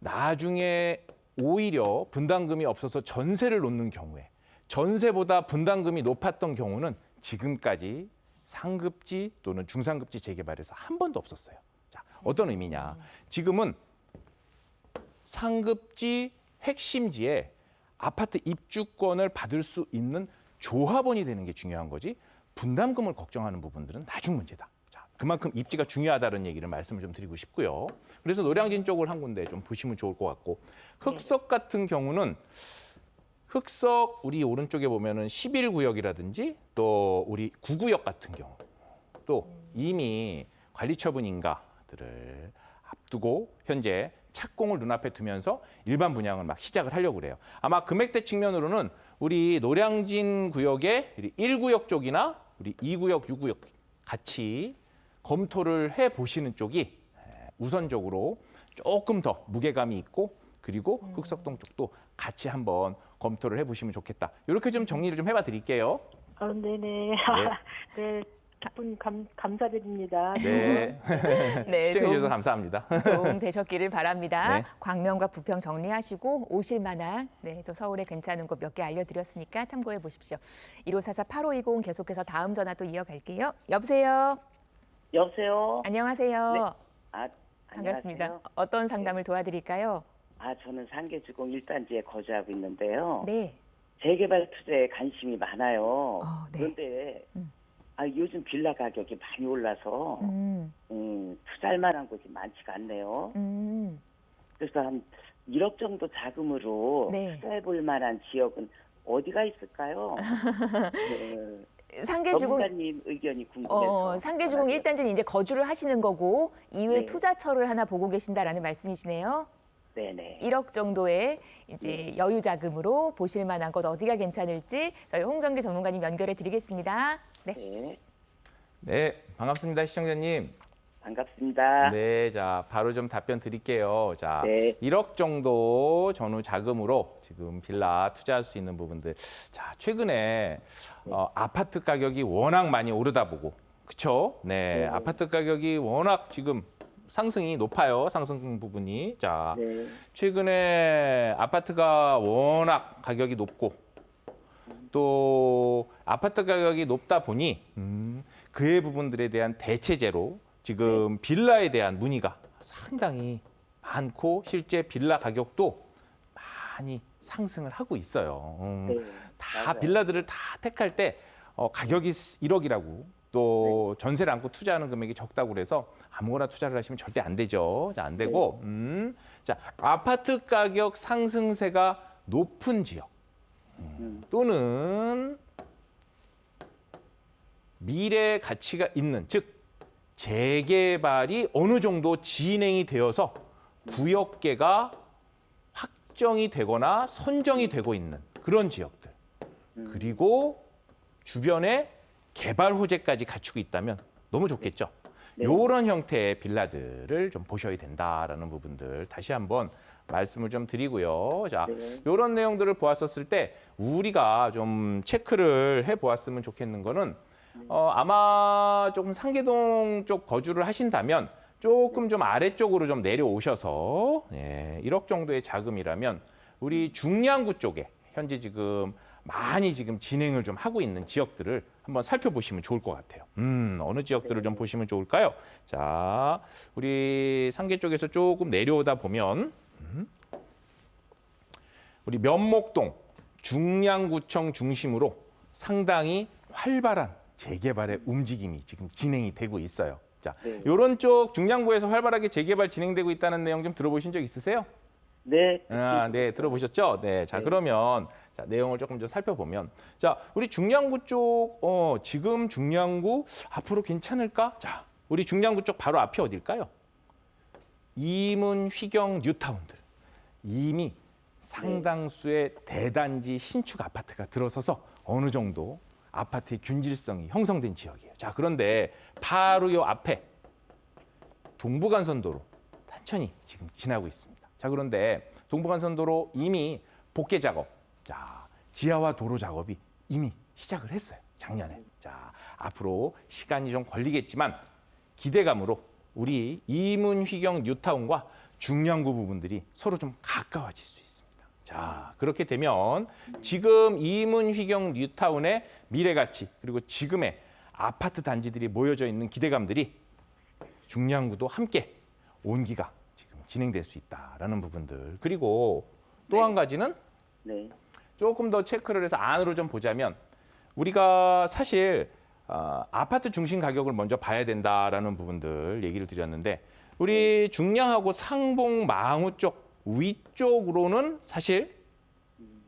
나중에 오히려 분담금이 없어서 전세를 놓는 경우에 전세보다 분담금이 높았던 경우는 지금까지 상급지 또는 중상급지 재개발에서 한 번도 없었어요. 자, 어떤 의미냐? 지금은 상급지 핵심지에 아파트 입주권을 받을 수 있는 조합원이 되는 게 중요한 거지 분담금을 걱정하는 부분들은 나중 문제다. 자, 그만큼 입지가 중요하다는 얘기를 말씀을 좀 드리고 싶고요. 그래서 노량진 쪽을 한 군데 좀 보시면 좋을 것 같고 흑석 같은 경우는 흑석 우리 오른쪽에 보면은 11구역이라든지 또 우리 9구역 같은 경우 또 이미 관리 처분 인가들을 앞두고 현재 착공을 눈앞에 두면서 일반 분양을 막 시작을 하려고 그래요. 아마 금액대 측면으로는 우리 노량진 구역의 1구역 쪽이나 우리 2구역, 6구역 같이 검토를 해보시는 쪽이 우선적으로 조금 더 무게감이 있고 그리고 흑석동 쪽도 같이 한번 검토를 해보시면 좋겠다. 이렇게 좀 정리를 좀 해봐 드릴게요. 네네. 네, 기쁜 감사드립니다. 네. 네, 시청해 주셔서 감사합니다. 도움 되셨기를 바랍니다. 네. 광명과 부평 정리하시고 오실 만한 또 서울에 괜찮은 곳 몇 개 알려드렸으니까 참고해 보십시오. 1544-8520 계속해서 다음 전화 또 이어갈게요. 여보세요. 여보세요. 안녕하세요. 네. 반갑습니다. 안녕하세요. 어떤 상담을 도와드릴까요? 저는 상계주공 1단지에 거주하고 있는데요. 네. 재개발 투자에 관심이 많아요. 네. 그런데 요즘 빌라 가격이 많이 올라서 음. 투자할 만한 곳이 많지가 않네요. 그래서 한 1억 정도 자금으로 네. 투자해 볼 만한 지역은 어디가 있을까요? 상계주공 전문가님 의견이 궁금해서. 상계주공 1단지는 이제 거주를 하시는 거고 이외에 네. 투자처를 하나 보고 계신다라는 말씀이시네요. 네네. 1억 정도의 이제 여유 자금으로 보실 만한 곳 어디가 괜찮을지 저희 홍정기 전문가님 연결해 드리겠습니다. 네. 네. 네, 반갑습니다, 시청자님. 반갑습니다. 네, 자 바로 좀 답변 드릴게요. 자, 네. 1억 정도 전후 자금으로 지금 빌라 투자할 수 있는 부분들. 자, 최근에 아파트 가격이 워낙 많이 오르다 보고, 그렇죠? 네, 아파트 가격이 워낙 지금 상승이 높아요. 상승 부분이. 자, 네. 최근에 아파트가 워낙 가격이 높고 또 아파트 가격이 높다 보니 그의 부분들에 대한 대체제로 지금 빌라에 대한 문의가 상당히 많고 실제 빌라 가격도 많이 상승을 하고 있어요. 네. 다 맞아요. 빌라들을 다 택할 때 가격이 1억이라고 또 전세를 안고 투자하는 금액이 적다고 그래서 아무거나 투자를 하시면 절대 안 되죠. 자, 안 되고 자, 아파트 가격 상승세가 높은 지역 또는 미래 가치가 있는, 즉 재개발이 어느 정도 진행이 되어서 구역계가 확정이 되거나 선정이 되고 있는 그런 지역들. 그리고 주변에 개발 호재까지 갖추고 있다면 너무 좋겠죠. 네. 이런 형태의 빌라들을 좀 보셔야 된다라는 부분들 다시 한번 말씀을 좀 드리고요. 자, 네. 이런 내용들을 보았었을 때 우리가 좀 체크를 해보았으면 좋겠는 거는 아마 조금 상계동 쪽 거주를 하신다면 조금 좀 아래쪽으로 좀 내려오셔서 1억 정도의 자금이라면 우리 중량구 쪽에 현재 지금 많이 지금 진행을 좀 하고 있는 지역들을 한번 살펴보시면 좋을 것 같아요. 어느 지역들을 좀 보시면 좋을까요? 자, 우리 상계 쪽에서 조금 내려오다 보면 우리 면목동 중량구청 중심으로 상당히 활발한 재개발의 움직임이 지금 진행이 되고 있어요. 자, 이런 쪽 중량구에서 활발하게 재개발 진행되고 있다는 내용 좀 들어보신 적 있으세요? 네. 네, 들어보셨죠? 네, 자, 그러면 자, 내용을 조금 좀 살펴보면 자, 우리 중량구 쪽 지금 중량구 앞으로 괜찮을까? 자, 우리 중량구 쪽 바로 앞이 어딜까요? 이문, 휘경, 뉴타운들. 이미 상당수의 대단지 신축 아파트가 들어서서 어느 정도 아파트의 균질성이 형성된 지역이에요. 자, 그런데 바로 이 앞에 동부간선도로 천천히 지금 지나고 있습니다. 자, 그런데 동부간선도로 이미 복개 작업, 자, 지하화 도로 작업이 이미 시작을 했어요. 작년에. 자, 앞으로 시간이 좀 걸리겠지만 기대감으로 우리 이문, 휘경, 뉴타운과 중량구 부분들이 서로 좀 가까워질 수 있습니다. 자, 그렇게 되면 지금 이문, 휘경, 뉴타운의 미래 가치 그리고 지금의 아파트 단지들이 모여져 있는 기대감들이 중량구도 함께 온기가 지금 진행될 수 있다라는 부분들. 그리고 또 한 가지는 네. 조금 더 체크를 해서 안으로 좀 보자면 우리가 사실 아파트 중심 가격을 먼저 봐야 된다라는 부분들 얘기를 드렸는데 우리 중량하고 상봉, 망우 쪽 위쪽으로는 사실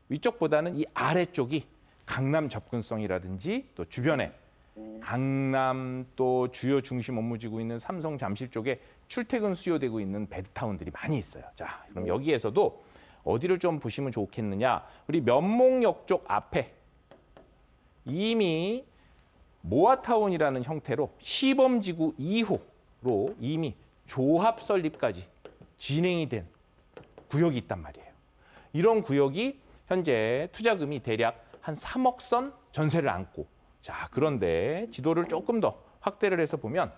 위쪽보다는 이 아래쪽이 강남 접근성이라든지 또 주변에 강남 또 주요 중심 업무지구 있는 삼성 잠실 쪽에 출퇴근 수요되고 있는 베드타운들이 많이 있어요. 자, 그럼 여기에서도 어디를 좀 보시면 좋겠느냐? 우리 면목역 쪽 앞에 이미 모아타운이라는 형태로 시범지구 2호로 이미 조합 설립까지 진행이 된 구역이 있단 말이에요. 이런 구역이 현재 투자금이 대략 한 3억 선 전세를 안고, 자, 그런데 지도를 조금 더 확대를 해서 보면,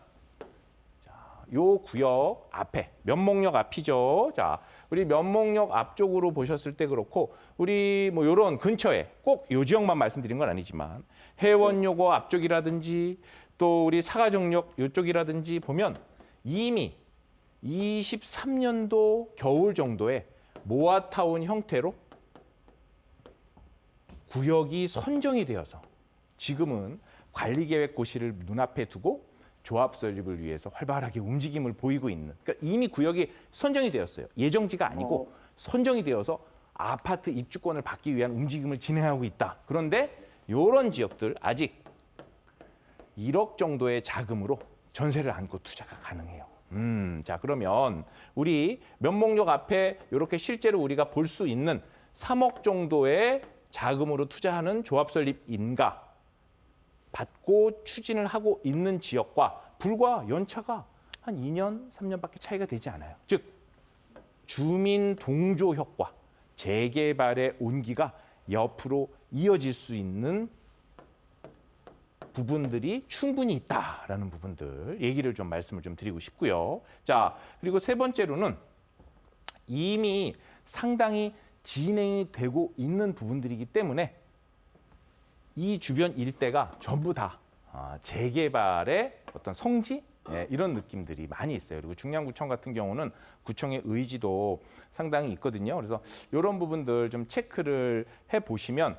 자, 요 구역 앞에 면목역 앞이죠. 자, 우리 면목역 앞쪽으로 보셨을 때 그렇고, 우리 뭐 요런 근처에 꼭 요 지역만 말씀드린 건 아니지만 해원요거 앞쪽이라든지 또 우리 사가정역 요쪽이라든지 보면 이미 23년도 겨울 정도에 모아타운 형태로 구역이 선정이 되어서 지금은 관리계획 고시를 눈앞에 두고 조합 설립을 위해서 활발하게 움직임을 보이고 있는, 그러니까 이미 구역이 선정이 되었어요. 예정지가 아니고 선정이 되어서 아파트 입주권을 받기 위한 움직임을 진행하고 있다. 그런데 이런 지역들 아직 1억 정도의 자금으로 전세를 안고 투자가 가능해요. 자, 그러면 우리 면목역 앞에 이렇게 실제로 우리가 볼 수 있는 3억 정도의 자금으로 투자하는 조합 설립 인가 받고 추진을 하고 있는 지역과 불과 연차가 한 2년, 3년밖에 차이가 되지 않아요. 즉, 주민 동조 효과, 재개발의 온기가 옆으로 이어질 수 있는 부분들이 충분히 있다라는 부분들 얘기를 좀 말씀을 좀 드리고 싶고요. 자, 그리고 세 번째로는 이미 상당히 진행이 되고 있는 부분들이기 때문에 이 주변 일대가 전부 다 재개발의 어떤 성지, 이런 느낌들이 많이 있어요. 그리고 중량구청 같은 경우는 구청의 의지도 상당히 있거든요. 그래서 이런 부분들 좀 체크를 해보시면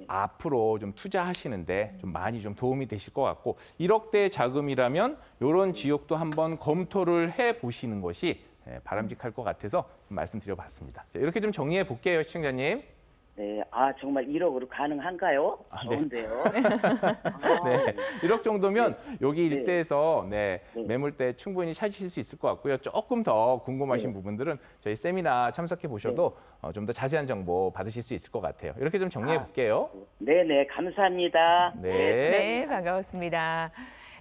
앞으로 좀 투자하시는데 좀 많이 좀 도움이 되실 것 같고, 1억대 자금이라면 이런 지역도 한번 검토를 해보시는 것이 바람직할 것 같아서 말씀드려봤습니다. 자, 이렇게 좀 정리해 볼게요, 시청자님. 네, 정말 1억으로 가능한가요? 좋은데요. 네, 1억 정도면 여기 일대에서 매물대 충분히 찾으실 수 있을 것 같고요. 조금 더 궁금하신 부분들은 저희 세미나 참석해 보셔도 좀 더 자세한 정보 받으실 수 있을 것 같아요. 이렇게 좀 정리해 볼게요. 네네, 감사합니다. 네, 반가웠습니다.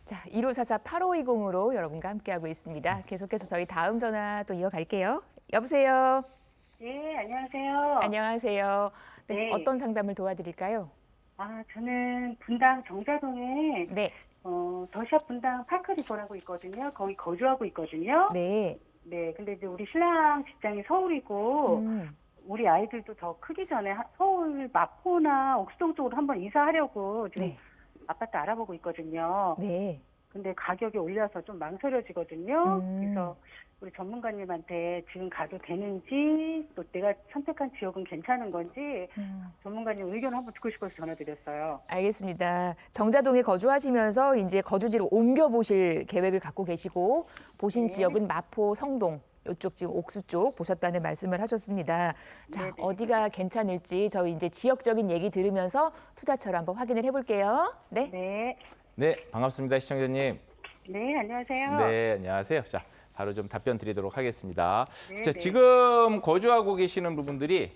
자, 1544-8520으로 여러분과 함께하고 있습니다. 계속해서 저희 다음 전화 또 이어갈게요. 여보세요. 네, 안녕하세요. 안녕하세요. 네, 네. 어떤 상담을 도와드릴까요? 저는 분당 정자동에 네. 더샵 분당 파크리버라고 있거든요. 거기 거주하고 있거든요. 네. 네, 근데 이제 우리 신랑 직장이 서울이고 우리 아이들도 더 크기 전에 서울 마포나 옥수동 쪽으로 한번 이사하려고 지금 아파트 알아보고 있거든요. 네. 근데 가격이 올려서 좀 망설여지거든요. 그래서 우리 전문가님한테 지금 가도 되는지, 또 내가 선택한 지역은 괜찮은 건지 전문가님 의견 한번 듣고 싶어서 전화드렸어요. 알겠습니다. 정자동에 거주하시면서 이제 거주지로 옮겨보실 계획을 갖고 계시고, 보신 지역은 마포, 성동, 이쪽 지금 옥수 쪽 보셨다는 말씀을 하셨습니다. 자, 네네. 어디가 괜찮을지 저희 이제 지역적인 얘기 들으면서 투자처를 한번 확인을 해볼게요. 네. 네. 네, 반갑습니다, 시청자님. 네, 안녕하세요. 네, 안녕하세요. 자, 바로 좀 답변 드리도록 하겠습니다. 네, 자, 네. 지금 거주하고 계시는 부분들이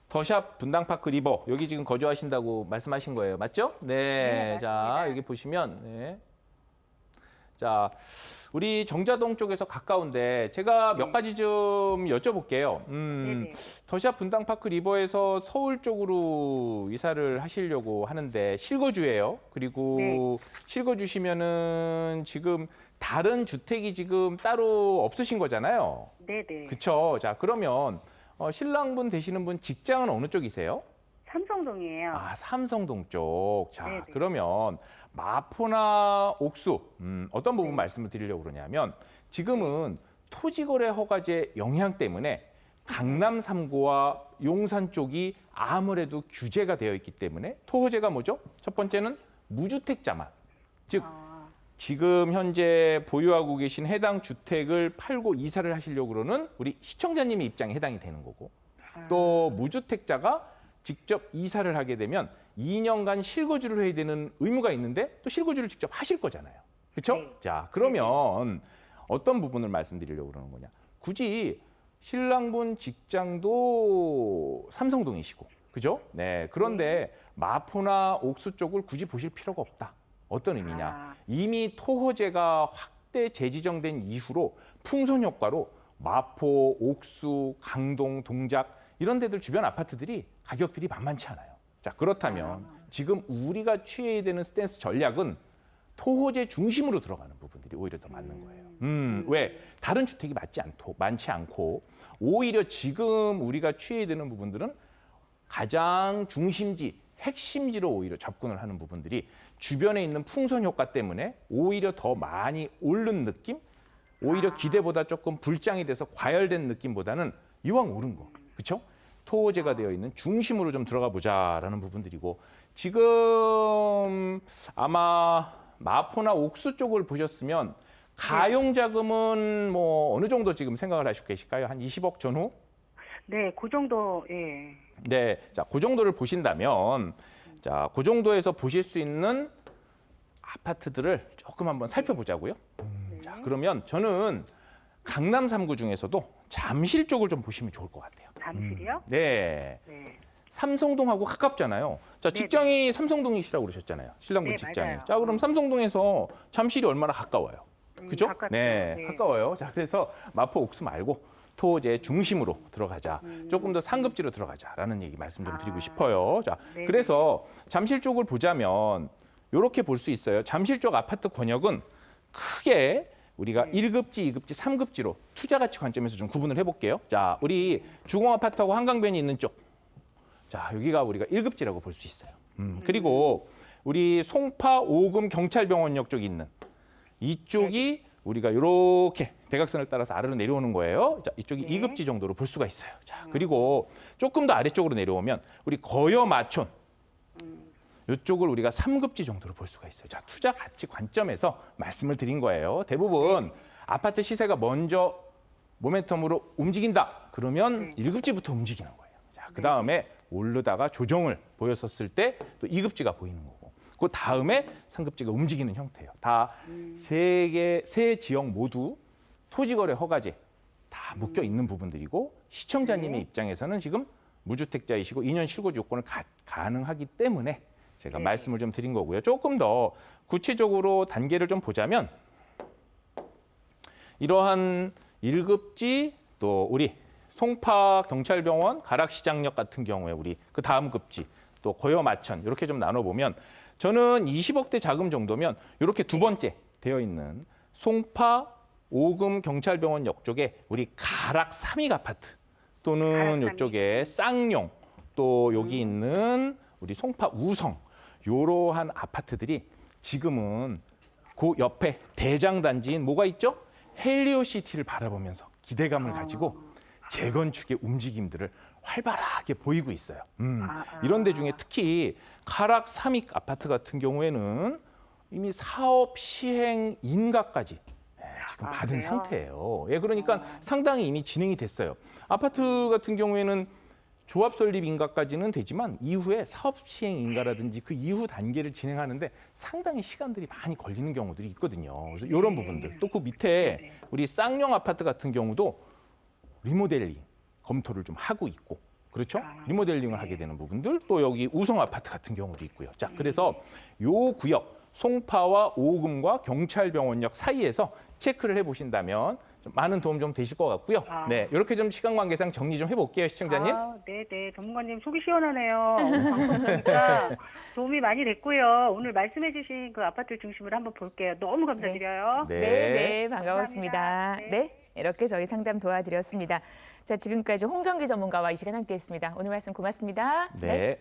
더샵 분당파크 리버, 여기 지금 거주하신다고 말씀하신 거예요. 맞죠? 네, 자, 맞습니다. 여기 보시면 자, 우리 정자동 쪽에서 가까운데 제가 몇 가지 좀 여쭤볼게요. 네네. 더샵 분당파크 리버에서 서울 쪽으로 이사를 하시려고 하는데 실거주예요. 그리고 실거주시면은 지금 다른 주택이 지금 따로 없으신 거잖아요. 네네. 그렇죠. 자, 그러면 신랑분 되시는 분 직장은 어느 쪽이세요? 삼성동이에요. 삼성동 쪽. 자, 네네. 그러면 마포나 옥수 어떤 부분 말씀을 드리려고 그러냐면, 지금은 토지거래 허가제 영향 때문에 강남 3구와 용산 쪽이 아무래도 규제가 되어 있기 때문에 토호제가 뭐죠? 첫 번째는 무주택자만. 즉 지금 현재 보유하고 계신 해당 주택을 팔고 이사를 하시려고 그러는 우리 시청자님의 입장에 해당이 되는 거고, 또 무주택자가 직접 이사를 하게 되면 2년간 실거주를 해야 되는 의무가 있는데 또 실거주를 직접 하실 거잖아요. 그렇죠? 네. 자, 그러면 어떤 부분을 말씀드리려고 그러는 거냐. 굳이 신랑분 직장도 삼성동이시고, 그죠? 네. 그런데 마포나 옥수 쪽을 굳이 보실 필요가 없다. 어떤 의미냐. 이미 토호제가 확대 재지정된 이후로 풍선 효과로 마포, 옥수, 강동, 동작 이런 데들 주변 아파트들이 가격들이 만만치 않아요. 자, 그렇다면 지금 우리가 취해야 되는 스탠스 전략은 토호제 중심으로 들어가는 부분들이 오히려 더 맞는 거예요. 왜? 다른 주택이 많지 않고 오히려 지금 우리가 취해야 되는 부분들은 가장 중심지, 핵심지로 오히려 접근을 하는 부분들이 주변에 있는 풍선 효과 때문에 오히려 더 많이 오른 느낌? 오히려 기대보다 조금 불장이 돼서 과열된 느낌보다는 이왕 오른 거, 그렇죠? 토호제가 되어 있는 중심으로 좀 들어가 보자라는 부분들이고 지금 아마 마포나 옥수 쪽을 보셨으면 가용자금은 뭐 어느 정도 지금 생각을 하시고 계실까요? 한 20억 전후? 네, 그 정도, 예. 네, 자, 그 정도를 보신다면, 자, 그 정도에서 보실 수 있는 아파트들을 조금 한번 살펴보자고요. 자, 그러면 저는 강남 3구 중에서도 잠실 쪽을 좀 보시면 좋을 것 같아요. 잠실이요? 네. 네. 삼성동하고 가깝잖아요. 자, 직장이 삼성동이시라고 그러셨잖아요. 신랑분 네, 직장이. 맞아요. 자, 그럼 삼성동에서 잠실이 얼마나 가까워요? 그죠? 가깝죠. 네, 네. 가까워요. 자, 그래서 마포 옥수 말고 토호제 중심으로 들어가자. 조금 더 상급지로 들어가자라는 얘기 말씀 좀 드리고 싶어요. 자, 네. 그래서 잠실 쪽을 보자면 이렇게 볼 수 있어요. 잠실 쪽 아파트 권역은 크게 우리가 1급지, 2급지, 3급지로 투자 가치 관점에서 좀 구분을 해볼게요. 자, 우리 주공 아파트하고 한강변이 있는 쪽. 자, 여기가 우리가 1급지라고 볼 수 있어요. 그리고 우리 송파 오금 경찰병원역 쪽이 있는 이쪽이 우리가 이렇게 대각선을 따라서 아래로 내려오는 거예요. 자, 이쪽이 2급지 정도로 볼 수가 있어요. 자, 그리고 조금 더 아래쪽으로 내려오면 우리 거여 마촌 이쪽을 우리가 3급지 정도로 볼 수가 있어요. 자, 투자 가치 관점에서 말씀을 드린 거예요. 대부분 아파트 시세가 먼저 모멘텀으로 움직인다. 그러면 1급지부터 움직이는 거예요. 자, 그다음에 오르다가 조정을 보였었을 때 또 2급지가 보이는 거고. 그 다음에 3급지가 움직이는 형태예요. 다 세 지역 모두 토지거래 허가제 다 묶여 있는 부분들이고 시청자님의 입장에서는 지금 무주택자이시고 2년 실거주 요건을 가능하기 때문에 제가 말씀을 좀 드린 거고요. 조금 더 구체적으로 단계를 좀 보자면 이러한 1급지 또 우리 송파 경찰병원 가락시장역 같은 경우에 우리 그 다음 급지 또 거여 마천 이렇게 좀 나눠보면 저는 20억대 자금 정도면 이렇게 두 번째 되어 있는 송파 오금 경찰병원역 쪽에 우리 가락 3익 아파트 또는 이쪽에 쌍용 또 여기 있는 우리 송파 우성 이러한 아파트들이 지금은 그 옆에 대장단지인 뭐가 있죠? 헬리오시티를 바라보면서 기대감을 가지고 재건축의 움직임들을 활발하게 보이고 있어요. 이런 데 중에 특히 가락 3익 아파트 같은 경우에는 이미 사업 시행 인가까지 지금 받은 상태예요. 예, 그러니까 상당히 이미 진행이 됐어요. 아파트 같은 경우에는 조합 설립 인가까지는 되지만 이후에 사업 시행 인가라든지 그 이후 단계를 진행하는데 상당히 시간들이 많이 걸리는 경우들이 있거든요. 그래서 이런 부분들. 또 그 밑에 우리 쌍용 아파트 같은 경우도 리모델링 검토를 좀 하고 있고 그렇죠? 리모델링을 하게 되는 부분들 또 여기 우성 아파트 같은 경우도 있고요. 자, 그래서 요 구역 송파와 오금과 경찰병원역 사이에서 체크를 해보신다면 좀 많은 도움 좀 되실 것 같고요. 네, 이렇게 좀 시간 관계상 정리 좀 해볼게요, 시청자님. 네, 전문가님 속이 시원하네요. 방송 보니까 도움이 많이 됐고요. 오늘 말씀해주신 그 아파트 중심으로 한번 볼게요. 너무 감사드려요. 네, 반가웠습니다. 감사합니다. 네, 이렇게 저희 상담 도와드렸습니다. 자, 지금까지 홍정기 전문가와 이 시간 함께했습니다. 오늘 말씀 고맙습니다. 네.